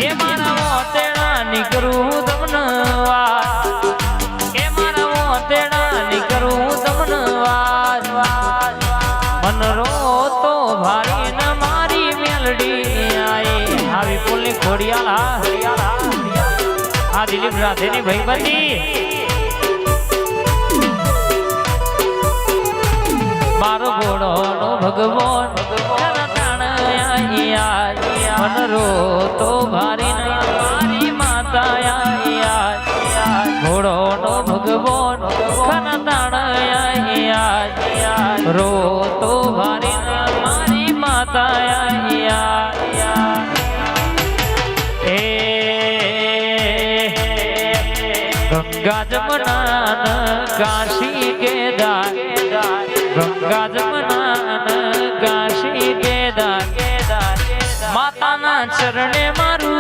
કે મારા મોતેડા નીકળું તમને વાત કે મારા મોતેડા નીકળું તમને વાત મન રો તો ભારી ન મારી મેલડી આઈ આવી પુલની ખોડિયાલા આ દિલીપ રાધેની ભાઈબંધી મારો ઘોડો નો ભગવાન મન રો તો ભારી ન મારી માતા ઘોડો નો ભગવાન ખનતાણ રો તો ભારી ન મારી માતા ગંગા જમનાન કાશી કેદાર ગંગા જમનાન કાશી કેદાર માતાના ચરણે મારું